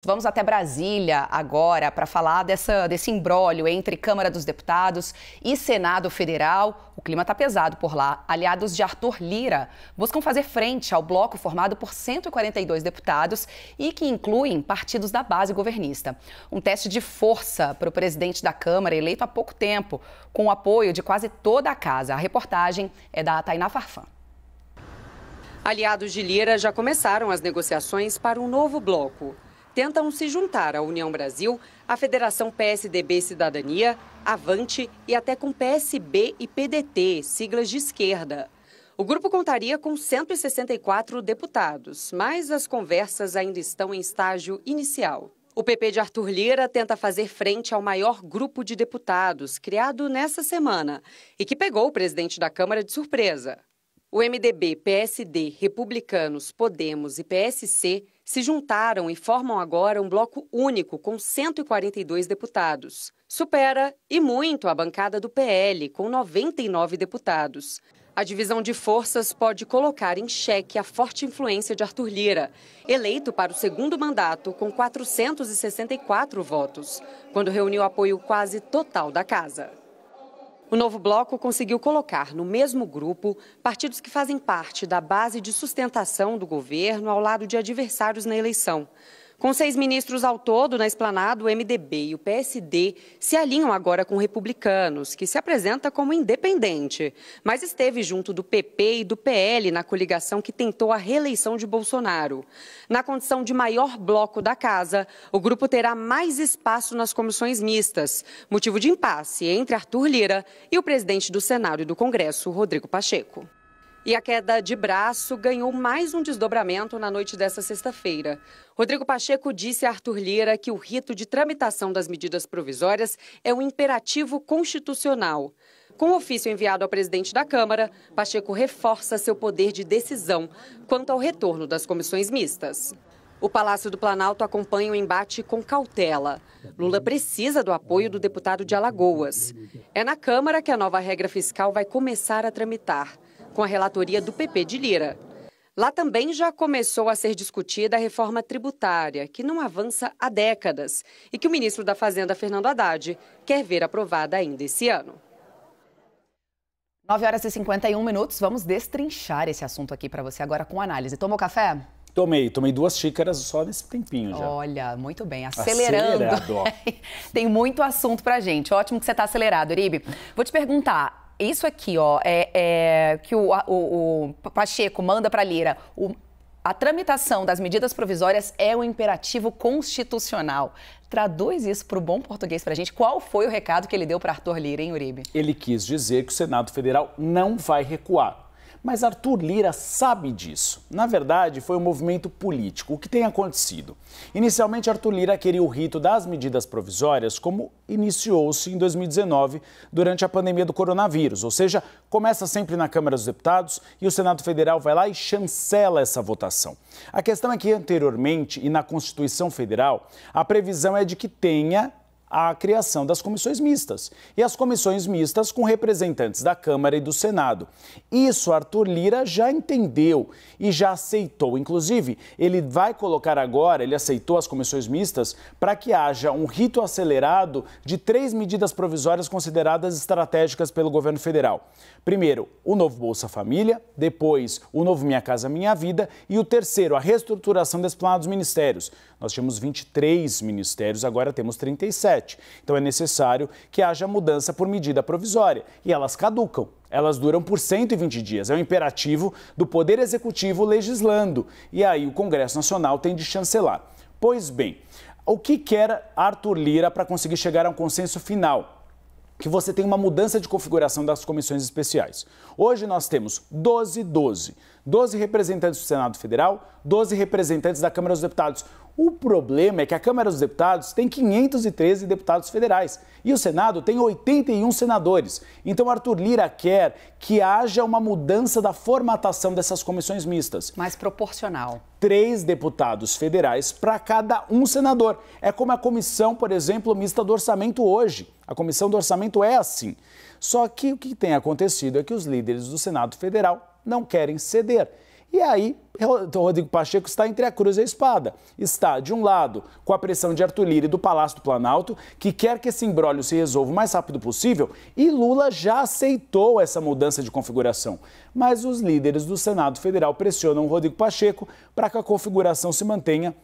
Vamos até Brasília agora para falar desse imbróglio entre Câmara dos Deputados e Senado Federal. O clima está pesado por lá. Aliados de Arthur Lira buscam fazer frente ao bloco formado por 142 deputados e que incluem partidos da base governista. Um teste de força para o presidente da Câmara, eleito há pouco tempo, com o apoio de quase toda a casa. A reportagem é da Tainá Farfan. Aliados de Lira já começaram as negociações para um novo bloco. Tentam se juntar à União Brasil, à Federação PSDB Cidadania, Avante e até com PSB e PDT, siglas de esquerda. O grupo contaria com 164 deputados, mas as conversas ainda estão em estágio inicial. O PP de Arthur Lira tenta fazer frente ao maior grupo de deputados, criado nessa semana, e que pegou o presidente da Câmara de surpresa. O MDB, PSD, Republicanos, Podemos e PSC se juntaram e formam agora um bloco único com 142 deputados. Supera e muito a bancada do PL, com 99 deputados. A divisão de forças pode colocar em xeque a forte influência de Arthur Lira, eleito para o segundo mandato com 464 votos, quando reuniu apoio quase total da casa. O novo bloco conseguiu colocar no mesmo grupo partidos que fazem parte da base de sustentação do governo ao lado de adversários na eleição. Com 6 ministros ao todo na esplanada, o MDB e o PSD se alinham agora com Republicanos, que se apresenta como independente, mas esteve junto do PP e do PL na coligação que tentou a reeleição de Bolsonaro. Na condição de maior bloco da casa, o grupo terá mais espaço nas comissões mistas, motivo de impasse entre Arthur Lira e o presidente do Senado e do Congresso, Rodrigo Pacheco. E a queda de braço ganhou mais um desdobramento na noite desta sexta-feira. Rodrigo Pacheco disse a Arthur Lira que o rito de tramitação das medidas provisórias é um imperativo constitucional. Com o ofício enviado ao presidente da Câmara, Pacheco reforça seu poder de decisão quanto ao retorno das comissões mistas. O Palácio do Planalto acompanha o embate com cautela. Lula precisa do apoio do deputado de Alagoas. É na Câmara que a nova regra fiscal vai começar a tramitar, com a relatoria do PP de Lira. Lá também já começou a ser discutida a reforma tributária, que não avança há décadas e que o ministro da Fazenda, Fernando Haddad, quer ver aprovada ainda esse ano. 9h51, vamos destrinchar esse assunto aqui para você agora com análise. Tomou café? Tomei 2 xícaras só nesse tempinho já. Olha, muito bem, acelerando. Tem muito assunto pra gente. Ótimo que você está acelerado, Uribe. Vou te perguntar. Isso aqui, ó, que o Pacheco manda para Lira. A tramitação das medidas provisórias é um imperativo constitucional. Traduz isso para o bom português para a gente. Qual foi o recado que ele deu para Arthur Lira, hein, Uribe? Ele quis dizer que o Senado Federal não vai recuar. Mas Arthur Lira sabe disso. Na verdade, foi um movimento político. O que tem acontecido? Inicialmente, Arthur Lira queria o rito das medidas provisórias como iniciou-se em 2019, durante a pandemia do coronavírus. Ou seja, começa sempre na Câmara dos Deputados e o Senado Federal vai lá e chancela essa votação. A questão é que, anteriormente, e na Constituição Federal, a previsão é de que tenha a criação das comissões mistas. E as comissões mistas com representantes da Câmara e do Senado. Isso Arthur Lira já entendeu e já aceitou. Inclusive, ele vai colocar agora, ele aceitou as comissões mistas para que haja um rito acelerado de 3 medidas provisórias consideradas estratégicas pelo governo federal. Primeiro, o novo Bolsa Família, depois o novo Minha Casa Minha Vida e o terceiro, a reestruturação da esplanada dos ministérios. Nós tínhamos 23 ministérios, agora temos 37. Então é necessário que haja mudança por medida provisória e elas caducam. Elas duram por 120 dias. É um imperativo do Poder Executivo legislando. E aí o Congresso Nacional tem de chancelar. Pois bem, o que quer Arthur Lira para conseguir chegar a um consenso final? Que você tem uma mudança de configuração das comissões especiais. Hoje nós temos 12 representantes do Senado Federal, 12 representantes da Câmara dos Deputados. O problema é que a Câmara dos Deputados tem 513 deputados federais e o Senado tem 81 senadores. Então, Arthur Lira quer que haja uma mudança da formatação dessas comissões mistas. Mais proporcional. 3 deputados federais para cada um senador. É como a comissão, por exemplo, mista do orçamento hoje. A comissão do orçamento é assim. Só que o que tem acontecido é que os líderes do Senado Federal não querem ceder. E aí, Rodrigo Pacheco está entre a cruz e a espada. Está, de um lado, com a pressão de Arthur Lira e do Palácio do Planalto, que quer que esse imbróglio se resolva o mais rápido possível, e Lula já aceitou essa mudança de configuração. Mas os líderes do Senado Federal pressionam Rodrigo Pacheco para que a configuração se mantenha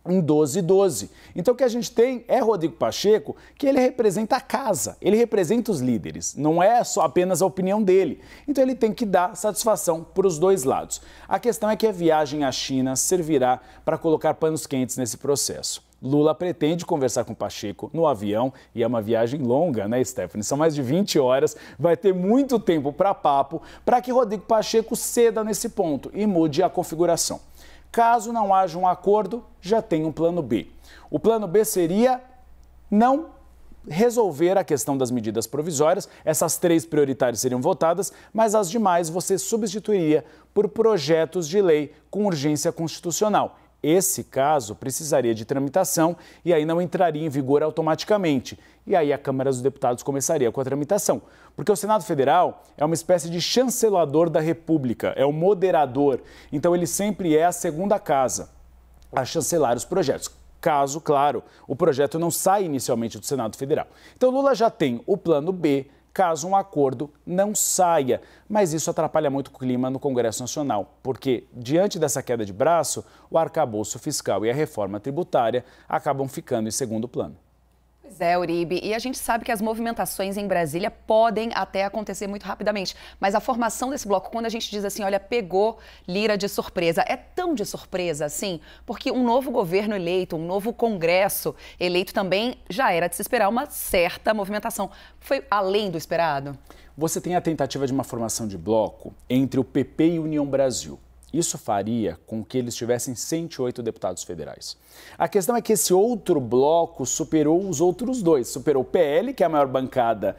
em 12-12. Então o que a gente tem é Rodrigo Pacheco, que ele representa a casa, ele representa os líderes, não é só apenas a opinião dele. Então ele tem que dar satisfação para os dois lados. A questão é que a viagem à China servirá para colocar panos quentes nesse processo. Lula pretende conversar com Pacheco no avião e é uma viagem longa, né, Stephanie? São mais de 20 horas, vai ter muito tempo para papo para que Rodrigo Pacheco ceda nesse ponto e mude a configuração. Caso não haja um acordo, já tem um plano B. O plano B seria não resolver a questão das medidas provisórias, essas 3 prioritárias seriam votadas, mas as demais você substituiria por projetos de lei com urgência constitucional. Esse caso precisaria de tramitação e aí não entraria em vigor automaticamente. E aí a Câmara dos Deputados começaria com a tramitação. Porque o Senado Federal é uma espécie de chancelador da República, é o moderador. Então ele sempre é a segunda casa a chancelar os projetos. Caso, claro, o projeto não saia inicialmente do Senado Federal. Então Lula já tem o plano B, caso um acordo não saia. Mas isso atrapalha muito o clima no Congresso Nacional, porque, diante dessa queda de braço, o arcabouço fiscal e a reforma tributária acabam ficando em segundo plano. Pois é, Uribe, e a gente sabe que as movimentações em Brasília podem até acontecer muito rapidamente, mas a formação desse bloco, quando a gente diz assim, olha, pegou Lira de surpresa, é tão de surpresa assim, porque um novo governo eleito, um novo Congresso eleito também já era de se esperar uma certa movimentação. Foi além do esperado? Você tem a tentativa de uma formação de bloco entre o PP e União Brasil. Isso faria com que eles tivessem 108 deputados federais. A questão é que esse outro bloco superou os outros dois. Superou o PL, que é a maior bancada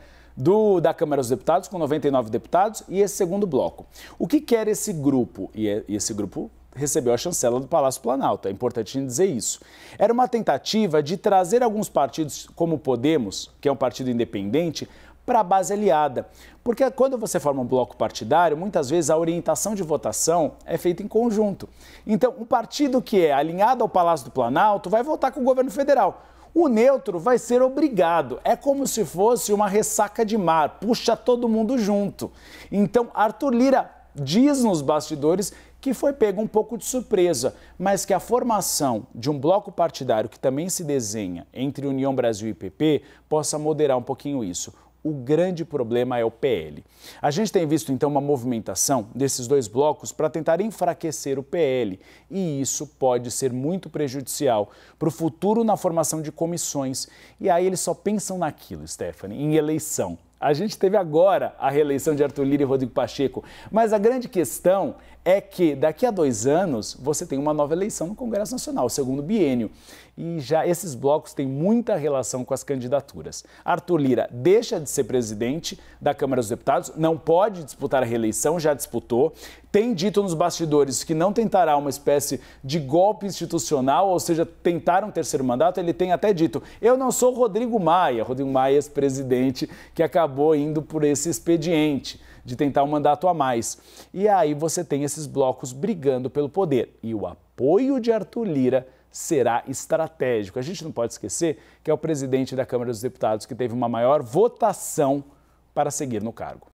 da Câmara dos Deputados, com 99 deputados, e esse segundo bloco. O que quer esse grupo? E esse grupo recebeu a chancela do Palácio Planalto, é importante dizer isso. Era uma tentativa de trazer alguns partidos, como o Podemos, que é um partido independente, para a base aliada. Porque quando você forma um bloco partidário, muitas vezes a orientação de votação é feita em conjunto. Então, um partido que é alinhado ao Palácio do Planalto vai votar com o governo federal. O neutro vai ser obrigado. É como se fosse uma ressaca de mar, puxa todo mundo junto. Então, Arthur Lira diz nos bastidores que foi pego um pouco de surpresa, mas que a formação de um bloco partidário que também se desenha entre União Brasil e PP possa moderar um pouquinho isso. O grande problema é o PL. A gente tem visto, então, uma movimentação desses dois blocos para tentar enfraquecer o PL. E isso pode ser muito prejudicial para o futuro na formação de comissões. E aí eles só pensam naquilo, Stephanie, em eleição. A gente teve agora a reeleição de Arthur Lira e Rodrigo Pacheco, mas a grande questão é que daqui a 2 anos você tem uma nova eleição no Congresso Nacional, o segundo biênio. E já esses blocos têm muita relação com as candidaturas. Arthur Lira deixa de ser presidente da Câmara dos Deputados, não pode disputar a reeleição, já disputou. Tem dito nos bastidores que não tentará uma espécie de golpe institucional, ou seja, tentar um terceiro mandato. Ele tem até dito, eu não sou Rodrigo Maia, ex-presidente, que acabou indo por esse expediente de tentar um mandato a mais. E aí você tem esses blocos brigando pelo poder. E o apoio de Arthur Lira será estratégico. A gente não pode esquecer que é o presidente da Câmara dos Deputados que teve uma maior votação para seguir no cargo.